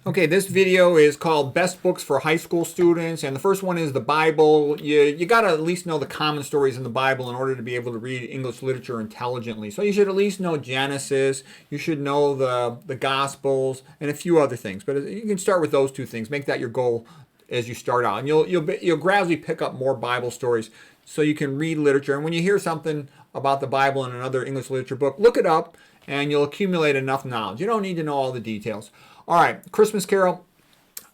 Okay, this video is called Best Books for High School Students, and the first one is the Bible. You got to at least know the common stories in the Bible in order to be able to read English literature intelligently. So you should at least know Genesis, you should know the Gospels, and a few other things. But you can start with those two things. Make that your goal as you start out, and you'll gradually pick up more Bible stories so you can read literature. And when you hear something about the Bible in another English literature book, look it up, and you'll accumulate enough knowledge. You don't need to know all the details. All right, Christmas Carol.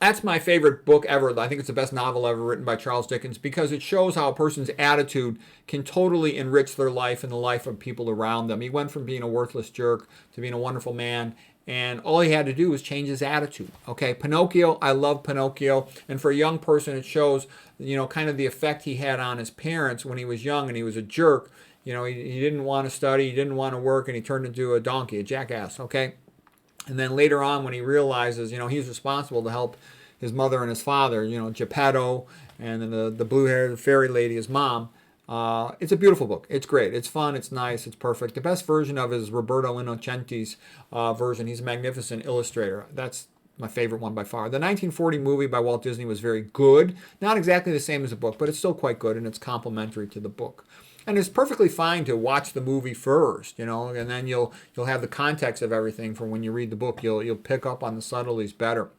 That's my favorite book ever. I think it's the best novel ever written by Charles Dickens because it shows how a person's attitude can totally enrich their life and the life of people around them. He went from being a worthless jerk to being a wonderful man, and all he had to do was change his attitude. Okay, Pinocchio, I love Pinocchio, and for a young person, it shows, kind of the effect he had on his parents when he was young and he was a jerk. He didn't want to study, he didn't want to work, and he turned into a donkey, a jackass. Okay. And then later on, when he realizes, he's responsible to help his mother and his father, Geppetto, and then the blue-haired fairy lady, his mom. It's a beautiful book. It's great. It's fun. It's nice. It's perfect. The best version of it is Roberto Innocenti's version. He's a magnificent illustrator. That's my favorite one by far. The 1940 movie by Walt Disney was very good. Not exactly the same as the book, but it's still quite good, and it's complementary to the book. And it's perfectly fine to watch the movie first, and then you'll have the context of everything from when you read the book. You'll pick up on the subtleties better.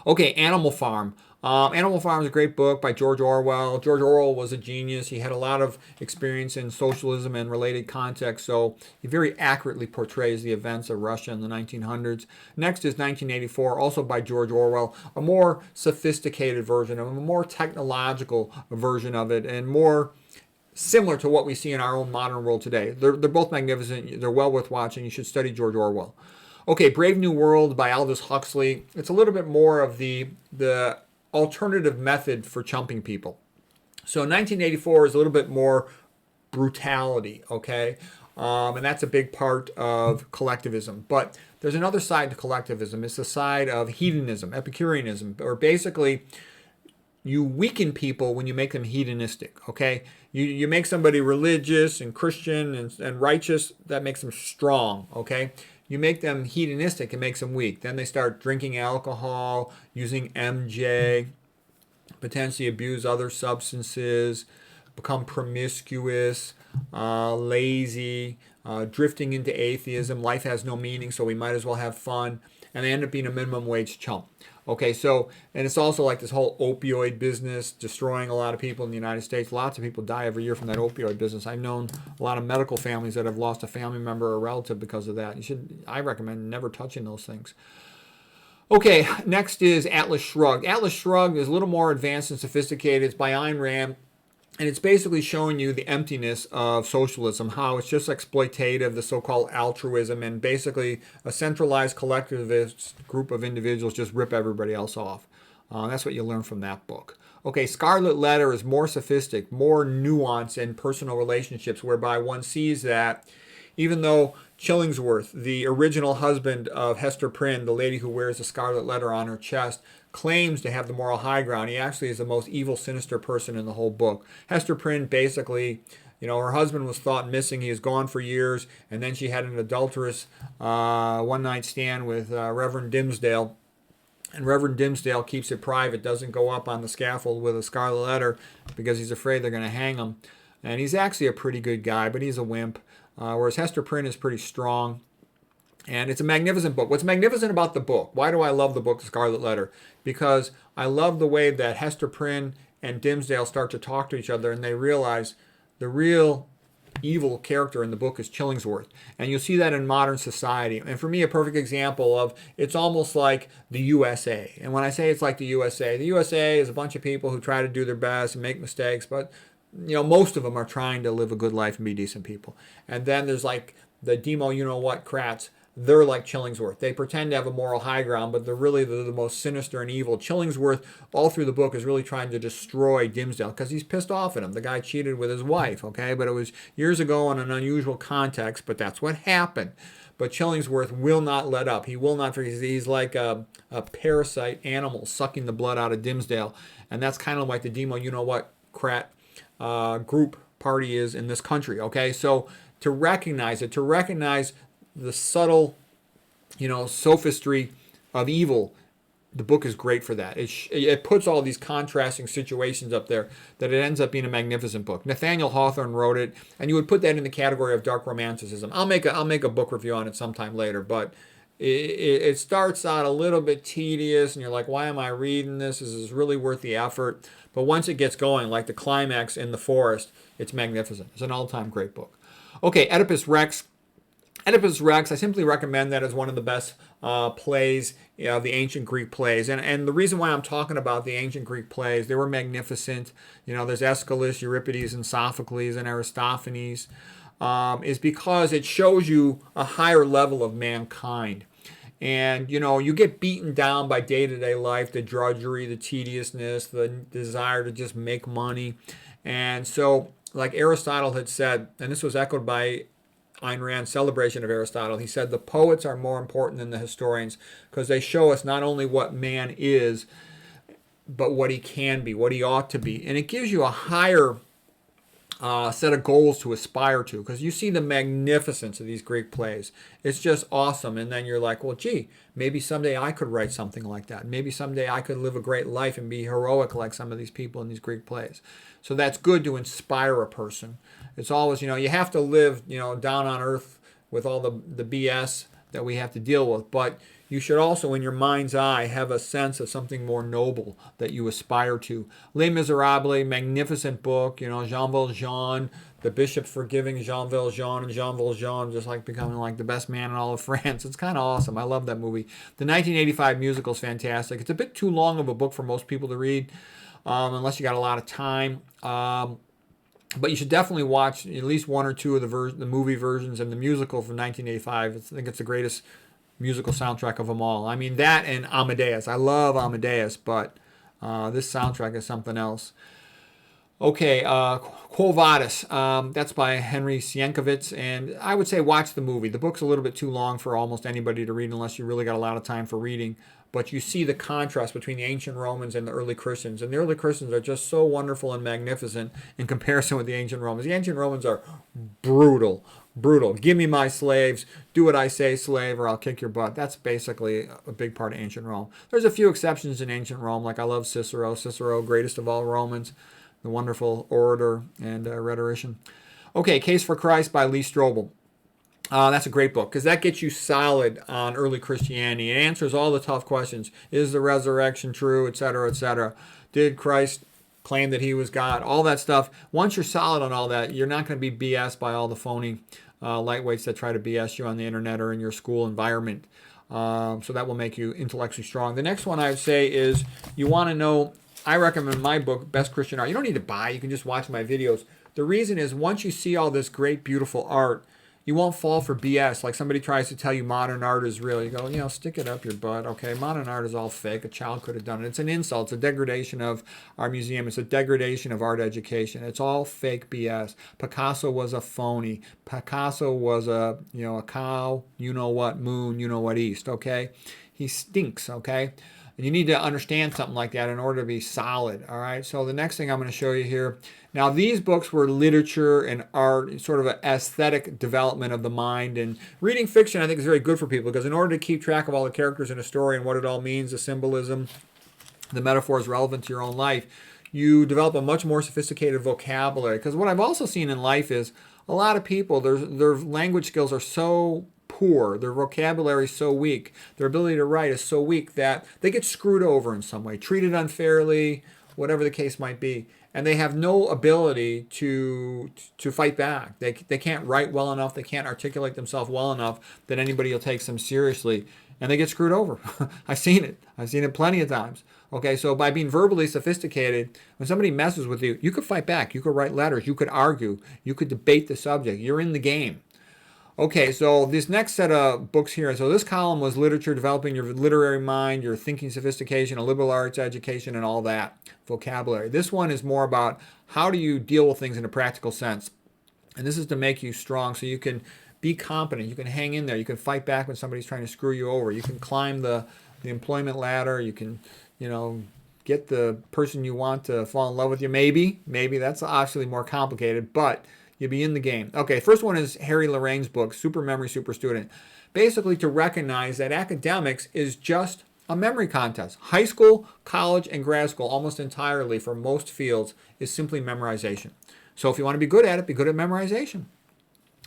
Okay, Animal Farm. Animal Farm is a great book by George Orwell. George Orwell was a genius. He had a lot of experience in socialism and related contexts, so he very accurately portrays the events of Russia in the 1900s. Next is 1984, also by George Orwell, a more sophisticated version of it, a more technological version of it, and more similar to what we see in our own modern world today. They're both magnificent. They're well worth watching. You should study George Orwell. Okay, Brave New World by Aldous Huxley. It's a little bit more of the alternative method for chumping people. So 1984 is a little bit more brutality, okay? And that's a big part of collectivism. But there's another side to collectivism. It's the side of hedonism, Epicureanism, or basically you weaken people when you make them hedonistic, okay? You make somebody religious and Christian and righteous, that makes them strong, okay? You make them hedonistic, it makes them weak. Then they start drinking alcohol, using MJ, potentially abuse other substances, become promiscuous, lazy, drifting into atheism. Life has no meaning, so we might as well have fun. And they end up being a minimum wage chump. Okay, so, and it's also like this whole opioid business destroying a lot of people in the United States. Lots of people die every year from that opioid business. I've known a lot of medical families that have lost a family member or relative because of that. I recommend never touching those things. Okay, next is Atlas Shrugged. Atlas Shrugged is a little more advanced and sophisticated. It's by Ayn Rand. And it's basically showing you the emptiness of socialism, how it's just exploitative, the so-called altruism, and basically a centralized collectivist group of individuals just rip everybody else off. That's what you learn from that book. Okay, Scarlet Letter is more sophisticated, more nuanced in personal relationships, whereby one sees that even though Chillingsworth, the original husband of Hester Prynne, the lady who wears the scarlet letter on her chest, claims to have the moral high ground, he actually is the most evil, sinister person in the whole book. Hester Prynne basically, her husband was thought missing. He was gone for years, and then she had an adulterous one-night stand with Reverend Dimsdale. And Reverend Dimsdale keeps it private, doesn't go up on the scaffold with a scarlet letter because he's afraid they're going to hang him. And he's actually a pretty good guy, but he's a wimp. Whereas Hester Prynne is pretty strong. And it's a magnificent book. What's magnificent about the book? Why do I love the book Scarlet Letter? Because I love the way that Hester Prynne and Dimsdale start to talk to each other and they realize the real evil character in the book is Chillingsworth. And you'll see that in modern society. And for me, a perfect example of it's almost like the USA. And when I say it's like the USA is a bunch of people who try to do their best and make mistakes, but most of them are trying to live a good life and be decent people. And then there's like the demo you-know-what crats. They're like Chillingsworth. They pretend to have a moral high ground, but they're the most sinister and evil. Chillingsworth, all through the book, is really trying to destroy Dimsdale because he's pissed off at him. The guy cheated with his wife, okay? But it was years ago in an unusual context, but that's what happened. But Chillingsworth will not let up. He will not forget. He's like a parasite animal sucking the blood out of Dimsdale. And that's kind of like the demo you-know-what crat group party is in this country, okay? So to recognize the subtle, sophistry of evil the book is great for that. It puts all these contrasting situations up there that it ends up being a magnificent book. Nathaniel Hawthorne wrote it, and you would put that in the category of dark romanticism. I'll make a book review on it sometime later, but it starts out a little bit tedious, and you're like, why am I reading this? Is this really worth the effort? But once it gets going, like the climax in the forest, it's magnificent. It's an all-time great book. Okay, Oedipus Rex. Oedipus Rex, I simply recommend that as one of the best plays of the ancient Greek plays. And the reason why I'm talking about the ancient Greek plays, they were magnificent. There's Aeschylus, Euripides, and Sophocles, and Aristophanes, is because it shows you a higher level of mankind. And, you get beaten down by day-to-day life, the drudgery, the tediousness, the desire to just make money. And so, like Aristotle had said, and this was echoed by Ayn Rand's Celebration of Aristotle, he said the poets are more important than the historians because they show us not only what man is, but what he can be, what he ought to be. And it gives you a higher set of goals to aspire to because you see the magnificence of these Greek plays. It's just awesome. And then you're like, well, gee, maybe someday I could write something like that. Maybe someday I could live a great life and be heroic like some of these people in these Greek plays. So that's good to inspire a person. It's always, you have to live, down on earth with all the BS that we have to deal with. But you should also, in your mind's eye, have a sense of something more noble that you aspire to. Les Miserables, magnificent book. Jean Valjean, the bishop forgiving Jean Valjean, and Jean Valjean just like becoming like the best man in all of France. It's kind of awesome. I love that movie. The 1985 musical is fantastic. It's a bit too long of a book for most people to read, unless you got a lot of time. But you should definitely watch at least one or two of the movie versions and the musical from 1985. I think it's the greatest musical soundtrack of them all. I mean, that and Amadeus. I love Amadeus, but this soundtrack is something else. Okay, Quo Vadis. That's by Henry Sienkiewicz, and I would say watch the movie. The book's a little bit too long for almost anybody to read unless you really got a lot of time for reading. But you see the contrast between the ancient Romans and the early Christians. And the early Christians are just so wonderful and magnificent in comparison with the ancient Romans. The ancient Romans are brutal. Give me my slaves. Do what I say, slave, or I'll kick your butt. That's basically a big part of ancient Rome. There's a few exceptions in ancient Rome. Like I love Cicero. Cicero, greatest of all Romans. The wonderful orator and rhetorician. Okay, Case for Christ by Lee Strobel. That's a great book because that gets you solid on early Christianity. It answers all the tough questions. Is the resurrection true, etc., etc.? Did Christ claim that he was God? All that stuff. Once you're solid on all that, you're not going to be BS by all the phony lightweights that try to BS you on the internet or in your school environment. So that will make you intellectually strong. The next one I would say is you want to know, I recommend my book, Best Christian Art. You don't need to buy. You can just watch my videos. The reason is once you see all this great, beautiful art, you won't fall for BS. Like somebody tries to tell you modern art is real. You go, stick it up your butt. Okay, modern art is all fake. A child could have done it. It's an insult. It's a degradation of our museum. It's a degradation of art education. It's all fake BS. Picasso was a phony. Picasso was a cow, moon, east, okay? He stinks, okay? And you need to understand something like that in order to be solid, all right? So the next thing I'm going to show you here. Now, these books were literature and art, sort of an aesthetic development of the mind. And reading fiction, I think, is very good for people because in order to keep track of all the characters in a story and what it all means, the symbolism, the metaphors relevant to your own life, you develop a much more sophisticated vocabulary. Because what I've also seen in life is a lot of people, their language skills are so poor, their vocabulary is so weak, their ability to write is so weak that they get screwed over in some way, treated unfairly, whatever the case might be. And they have no ability to fight back. They can't write well enough. They can't articulate themselves well enough that anybody will take them seriously. And they get screwed over. I've seen it. I've seen it plenty of times. Okay, so by being verbally sophisticated, when somebody messes with you, you could fight back. You could write letters. You could argue. You could debate the subject. You're in the game. Okay, so this next set of books here, so this column was literature, developing your literary mind, your thinking sophistication, a liberal arts education, and all that vocabulary. This one is more about how do you deal with things in a practical sense. And this is to make you strong so you can be competent, you can hang in there, you can fight back when somebody's trying to screw you over, you can climb the employment ladder, you can, get the person you want to fall in love with you, maybe that's obviously more complicated, but you'll be in the game. Okay, first one is Harry Lorraine's book, Super Memory, Super Student. Basically to recognize that academics is just a memory contest. High school, college, and grad school, almost entirely for most fields, is simply memorization. So if you want to be good at it, be good at memorization.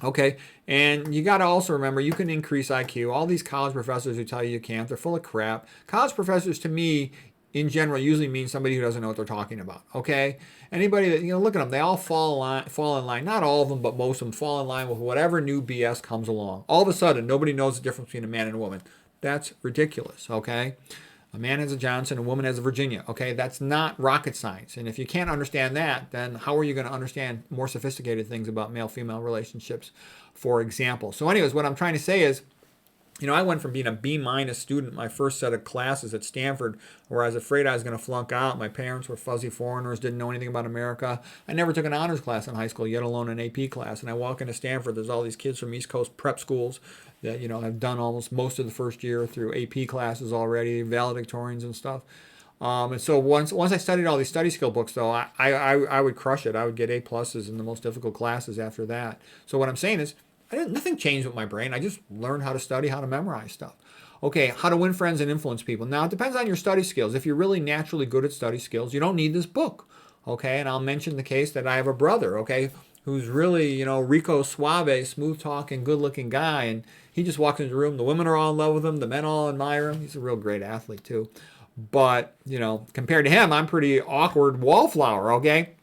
Okay, and you got to also remember you can increase IQ. All these college professors who tell you can't, they're full of crap. College professors, to me, in general, usually mean somebody who doesn't know what they're talking about. Okay, anybody that look at them, they all fall in line. Not all of them, but most of them fall in line with whatever new BS comes along. All of a sudden, nobody knows the difference between a man and a woman. That's ridiculous. Okay. A man has a Johnson, a woman has a Virginia. Okay, that's not rocket science. And if you can't understand that, then how are you going to understand more sophisticated things about male-female relationships, for example? So anyways, what I'm trying to say is, I went from being a B- student my first set of classes at Stanford, where I was afraid I was going to flunk out. My parents were fuzzy foreigners, didn't know anything about America. I never took an honors class in high school, yet alone an AP class. And I walk into Stanford, there's all these kids from East Coast prep schools that, have done almost most of the first year through AP classes already, valedictorians and stuff. And so once I studied all these study skill books, though, I would crush it. I would get A+ in the most difficult classes after that. So what I'm saying is, nothing changed with my brain. I just learned how to study, how to memorize stuff. Okay, how to win friends and influence people. Now, it depends on your study skills. If you're really naturally good at study skills, you don't need this book. Okay, and I'll mention the case that I have a brother, okay, who's really, Rico Suave, smooth talking, good looking guy. And he just walks into the room. The women are all in love with him. The men all admire him. He's a real great athlete, too. But, compared to him, I'm pretty awkward wallflower, okay?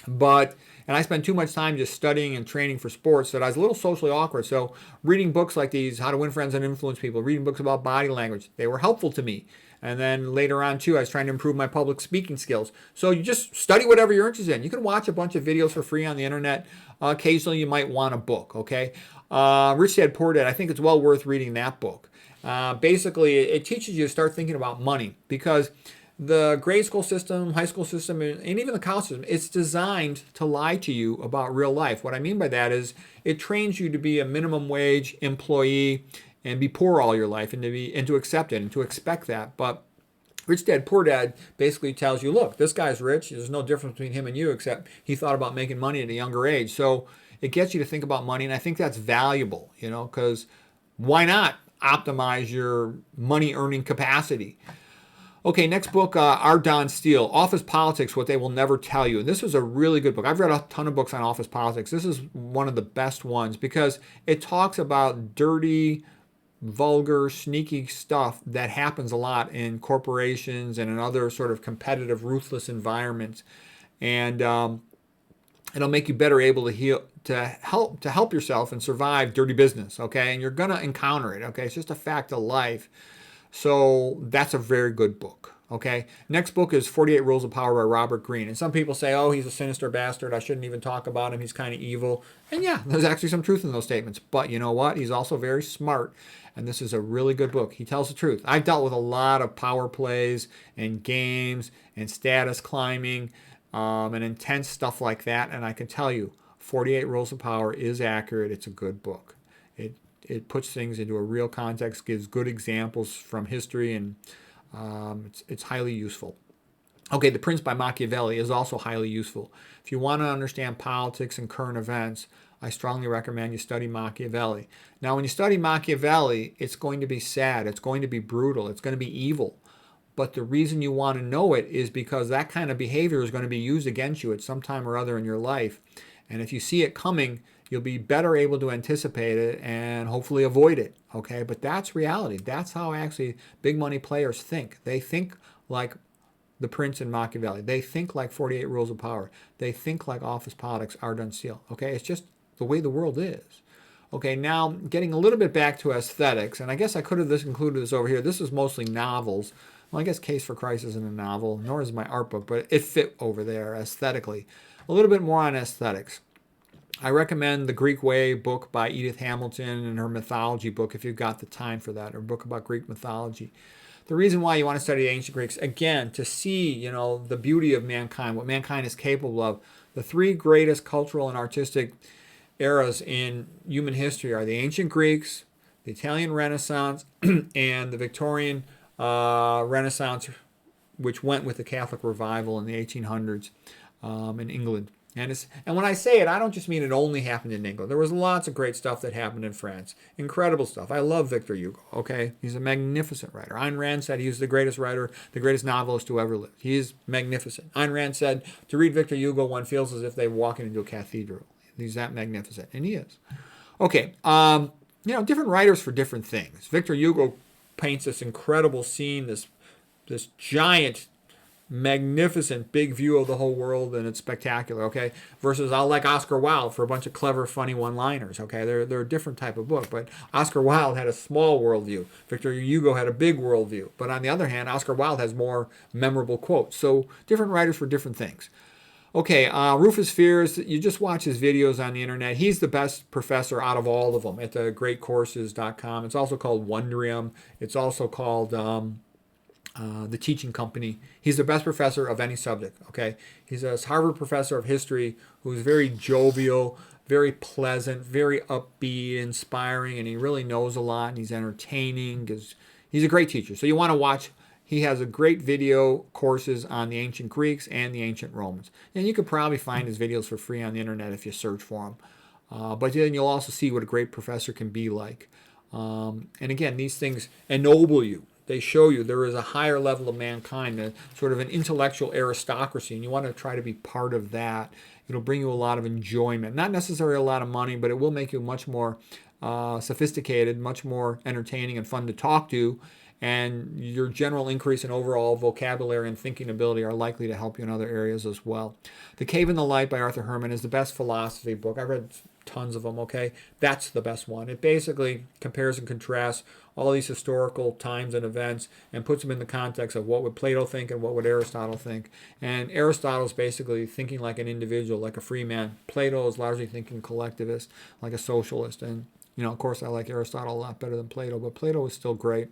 And I spent too much time just studying and training for sports that I was a little socially awkward. So reading books like these, How to Win Friends and Influence People, reading books about body language, they were helpful to me. And then later on, too, I was trying to improve my public speaking skills. So you just study whatever you're interested in. You can watch a bunch of videos for free on the internet. Occasionally, you might want a book, okay? Rich Dad, Poor Dad, I think it's well worth reading that book. Basically, it teaches you to start thinking about money because the grade school system, high school system, and even the college system, it's designed to lie to you about real life. What I mean by that is it trains you to be a minimum wage employee and be poor all your life and to accept it and to expect that. But Rich Dad, Poor Dad basically tells you, look, this guy's rich. There's no difference between him and you except he thought about making money at a younger age. So it gets you to think about money, and I think that's valuable, because why not optimize your money earning capacity? Okay, next book, R. Don Steele, Office Politics, What They Will Never Tell You. And this is a really good book. I've read a ton of books on office politics. This is one of the best ones because it talks about dirty, vulgar, sneaky stuff that happens a lot in corporations and in other sort of competitive, ruthless environments. And it'll make you better able to help yourself and survive dirty business, okay? And you're going to encounter it, okay? It's just a fact of life. So that's a very good book. Okay. Next book is 48 Rules of Power by Robert Greene. And some people say, oh, he's a sinister bastard. I shouldn't even talk about him. He's kind of evil. And yeah, there's actually some truth in those statements. But you know what? He's also very smart. And this is a really good book. He tells the truth. I've dealt with a lot of power plays and games and status climbing and intense stuff like that. And I can tell you, 48 Rules of Power is accurate. It's a good book. It puts things into a real context, gives good examples from history, and it's highly useful. Okay, The Prince by Machiavelli is also highly useful. If you want to understand politics and current events, I strongly recommend you study Machiavelli. Now, when you study Machiavelli, it's going to be sad, it's going to be brutal, it's going to be evil. But the reason you want to know it is because that kind of behavior is going to be used against you at some time or other in your life. And if you see it coming, you'll be better able to anticipate it and hopefully avoid it, okay? But that's reality. That's how actually big money players think. They think like The Prince and Machiavelli. They think like 48 Rules of Power. They think like Office Politics, R. Don Steele, okay? It's just the way the world is. Okay, now getting a little bit back to aesthetics, and I guess I could have included this over here. This is mostly novels. Well, I guess Case for Christ isn't a novel, nor is my art book, but it fit over there aesthetically. A little bit more on aesthetics. I recommend The Greek Way book by Edith Hamilton and her mythology book if you've got the time for that, or a book about Greek mythology. The reason why you want to study the ancient Greeks, again, to see, the beauty of mankind, what mankind is capable of. The three greatest cultural and artistic eras in human history are the ancient Greeks, the Italian Renaissance, and the Victorian Renaissance, which went with the Catholic revival in the 1800s in England. And when I say it, I don't just mean it only happened in England. There was lots of great stuff that happened in France. Incredible stuff. I love Victor Hugo, okay? He's a magnificent writer. Ayn Rand said he was the greatest writer, the greatest novelist who ever lived. He is magnificent. Ayn Rand said to read Victor Hugo, one feels as if they were walking into a cathedral. He's that magnificent, and he is. Okay, different writers for different things. Victor Hugo paints this incredible scene, this giant, magnificent big view of the whole world, and it's spectacular, okay? Versus I'll like Oscar Wilde for a bunch of clever, funny one-liners, okay? They're a different type of book, but Oscar Wilde had a small worldview. Victor Hugo had a big worldview. But on the other hand, Oscar Wilde has more memorable quotes. So different writers for different things. Okay, Rufus Fears, you just watch his videos on the internet. He's the best professor out of all of them at the greatcourses.com. It's also called Wondrium. It's also called the Teaching Company. He's the best professor of any subject, okay? He's a Harvard professor of history who's very jovial, very pleasant, very upbeat, inspiring, and he really knows a lot, and he's entertaining. He's a great teacher. So you want to watch. He has a great video courses on the ancient Greeks and the ancient Romans. And you could probably find his videos for free on the internet if you search for them. But then you'll also see what a great professor can be like. And again, these things ennoble you. They show you there is a higher level of mankind, sort of an intellectual aristocracy, and you want to try to be part of that. It'll bring you a lot of enjoyment. Not necessarily a lot of money, but it will make you much more sophisticated, much more entertaining and fun to talk to, and your general increase in overall vocabulary and thinking ability are likely to help you in other areas as well. The Cave in the Light by Arthur Herman is the best philosophy book. I've read tons of them, okay? That's the best one. It basically compares and contrasts all these historical times and events and puts them in the context of what would Plato think and what would Aristotle think. And Aristotle's basically thinking like an individual, like a free man. Plato is largely thinking collectivist, like a socialist. And, of course, I like Aristotle a lot better than Plato, but Plato is still great.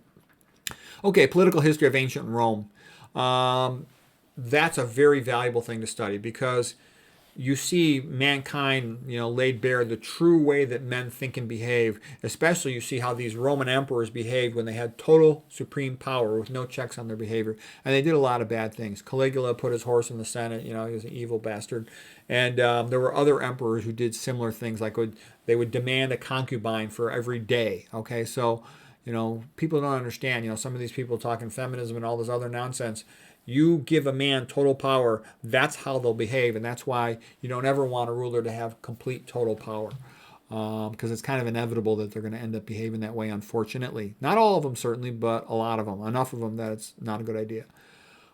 Okay, political history of ancient Rome. That's a very valuable thing to study because you see mankind, laid bare the true way that men think and behave. Especially you see how these Roman emperors behaved when they had total supreme power with no checks on their behavior. And they did a lot of bad things. Caligula put his horse in the Senate. He was an evil bastard. And there were other emperors who did similar things, like they would demand a concubine for every day. Okay, so people don't understand. Some of these people talking feminism and all this other nonsense. You give a man total power, that's how they'll behave, and that's why you don't ever want a ruler to have complete total power, because it's kind of inevitable that they're going to end up behaving that way, unfortunately. Not all of them, certainly, but a lot of them. Enough of them that it's not a good idea.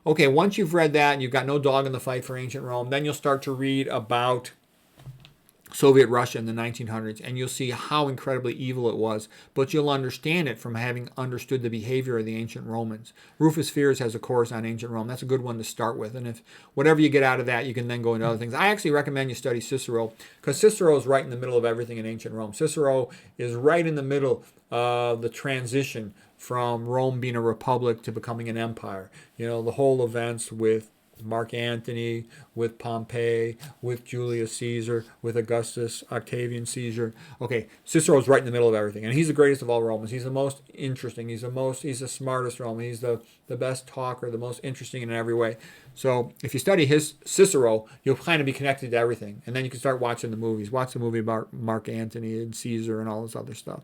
Okay, once you've read that and you've got no dog in the fight for ancient Rome, then you'll start to read about Soviet Russia in the 1900s, and you'll see how incredibly evil it was, but you'll understand it from having understood the behavior of the ancient Romans. Rufus Fears has a course on ancient Rome. That's a good one to start with, and if whatever you get out of that, you can then go into other things. I actually recommend you study Cicero, because Cicero is right in the middle of everything in ancient Rome. Cicero is right in the middle of the transition from Rome being a republic to becoming an empire. The whole events with Mark Antony, with Pompey, with Julius Caesar, with Augustus Octavian Caesar. Okay, Cicero's right in the middle of everything, and he's the greatest of all Romans. He's the most interesting. He's the smartest Roman. He's the best talker, the most interesting in every way. So if you study his Cicero, you'll kind of be connected to everything, and then you can start watching the movies. Watch the movie about Mark Antony and Caesar and all this other stuff.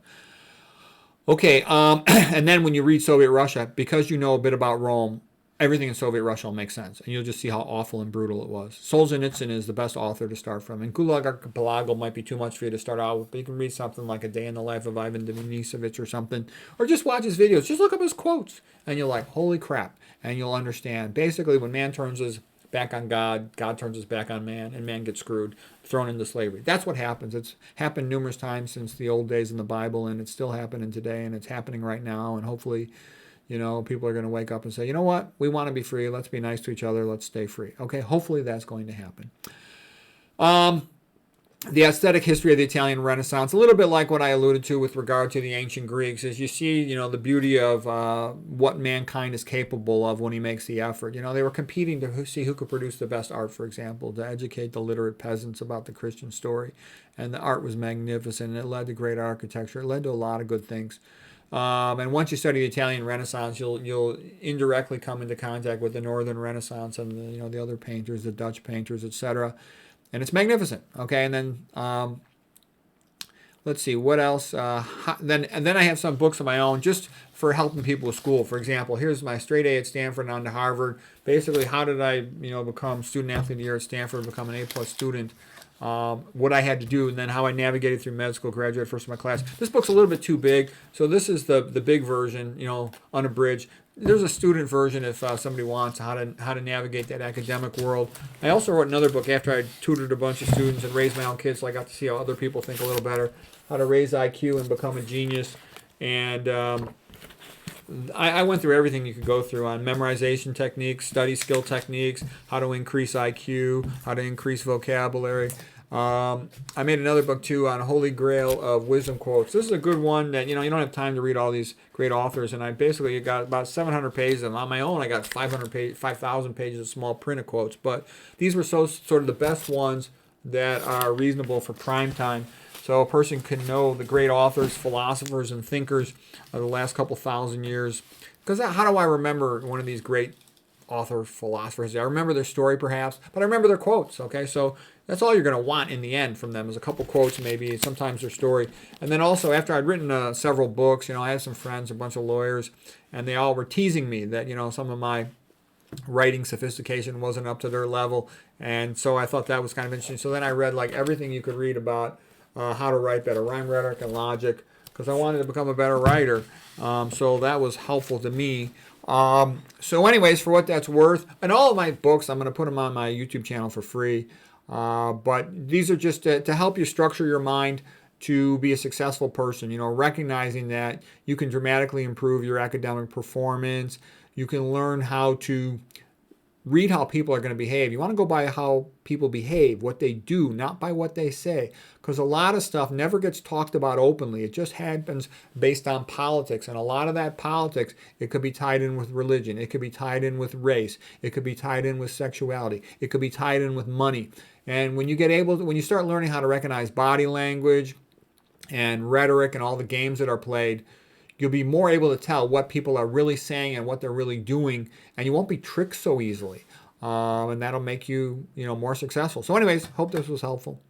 Okay, and then when you read Soviet Russia, because you know a bit about Rome, everything in Soviet Russia will make sense, and you'll just see how awful and brutal it was. Solzhenitsyn is the best author to start from, and Gulag Archipelago might be too much for you to start out with, but you can read something like A Day in the Life of Ivan Denisovich or something, or just watch his videos. Just look up his quotes, and you're like, holy crap, and you'll understand. Basically, when man turns his back on God, God turns his back on man, and man gets screwed, thrown into slavery. That's what happens. It's happened numerous times since the old days in the Bible, and it's still happening today, and it's happening right now, and hopefully people are going to wake up and say, you know what? We want to be free. Let's be nice to each other. Let's stay free. Okay, hopefully that's going to happen. The aesthetic history of the Italian Renaissance, a little bit like what I alluded to with regard to the ancient Greeks, is you see, the beauty of what mankind is capable of when he makes the effort. They were competing to see who could produce the best art, for example, to educate the literate peasants about the Christian story. And the art was magnificent, and it led to great architecture. It led to a lot of good things. And once you study the Italian Renaissance, you'll indirectly come into contact with the Northern Renaissance and the other painters, the Dutch painters, etc. and it's magnificent. Okay, and then let's see what else. Then I have some books of my own just for helping people with school. For example, here's my straight A at Stanford and on to Harvard. Basically, how did I become student athlete of the year at Stanford, become an A+ student? What I had to do, and then how I navigated through med school, graduated first in my class. This book's a little bit too big, so this is the big version, unabridged. There's a student version if somebody wants how to navigate that academic world. I also wrote another book after I tutored a bunch of students and raised my own kids, so I got to see how other people think a little better, how to raise IQ and become a genius. And I went through everything you could go through on memorization techniques, study skill techniques, how to increase IQ, how to increase vocabulary. I made another book too on Holy Grail of wisdom quotes. This is a good one that you don't have time to read all these great authors, and I basically got about 700 pages, and on my own I got 5,000 pages of small print of quotes. But these were sort of the best ones that are reasonable for prime time, so a person can know the great authors, philosophers, and thinkers of the last couple thousand years. Because how do I remember one of these great author philosophers? I remember their story perhaps, but I remember their quotes. Okay, so that's all you're going to want in the end from them is a couple quotes, maybe sometimes their story. And then also after I'd written several books, I had some friends, a bunch of lawyers, and they all were teasing me that some of my writing sophistication wasn't up to their level, and so I thought that was kind of interesting. So then I read like everything you could read about how to write better, rhyme, rhetoric, and logic, because I wanted to become a better writer. So that was helpful to me. So anyways, for what that's worth, and all of my books, I'm going to put them on my YouTube channel for free. But these are just to help you structure your mind to be a successful person, recognizing that you can dramatically improve your academic performance. You can learn how to read how people are going to behave. You want to go by how people behave, what they do, not by what they say. Because a lot of stuff never gets talked about openly. It just happens based on politics. And a lot of that politics, it could be tied in with religion. It could be tied in with race. It could be tied in with sexuality. It could be tied in with money. And when you start learning how to recognize body language and rhetoric and all the games that are played, you'll be more able to tell what people are really saying and what they're really doing, and you won't be tricked so easily. And that'll make you, more successful. So anyways, hope this was helpful.